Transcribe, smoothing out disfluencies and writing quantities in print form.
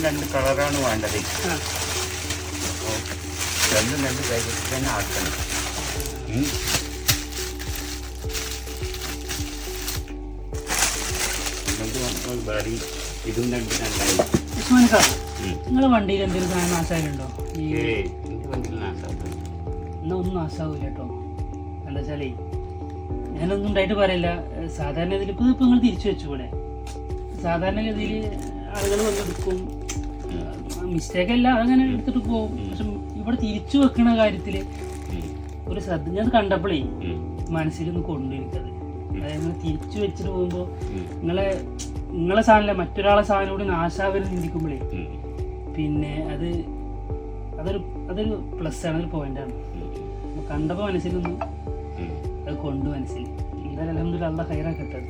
രണ്ട് കളറാണ് വേണ്ടത്. രണ്ട് കൈവച്ച് തന്നെ ആക്കണം. ഇതും രണ്ട് രണ്ടായി. നിങ്ങളെ വണ്ടിയിൽ എന്തെങ്കിലും സാധനം നാശമായിട്ടുണ്ടോ? എന്നാ ഒന്നും നാശാവൂല കേട്ടോ. എന്താ വെച്ചാലേ ഞാനൊന്നും ഉണ്ടായിട്ട് പറയില്ല. സാധാരണ ഗതിയിൽ ഇപ്പൊ നിങ്ങൾ തിരിച്ചു വെച്ചുകൂടെ? സാധാരണ ഗതിയിൽ ആളുകൾ വന്നെടുക്കും, മിസ്റ്റേക്ക് അല്ല, അങ്ങനെ എടുത്തിട്ട് പോകും. പക്ഷെ ഇവിടെ തിരിച്ചു വെക്കണ കാര്യത്തില് ഒരു ശ്രദ്ധ ഞാൻ കണ്ടപ്പോഴേ മനസ്സിലൊന്ന് കൊണ്ടുവരിക്കത്. അതായത് തിരിച്ചു വെച്ചിട്ട് പോകുമ്പോ നിങ്ങളെ സാധനമല്ല മറ്റൊരാളെ സാധനം കൂടി നാശാവരും ചിന്തിക്കുമ്പോഴേ പിന്നെ അതൊരു പ്ലസ് ആണ്, ഒരു പോയിന്റാണ്. കണ്ടപ്പോൾ മനസ്സിലൊന്ന് അത് കൊണ്ട് മനസ്സിൽ എന്തായാലും അൽഹംദുലില്ലാഹ് അല്ലാഹ് ഖൈറാക്കട്ടെ.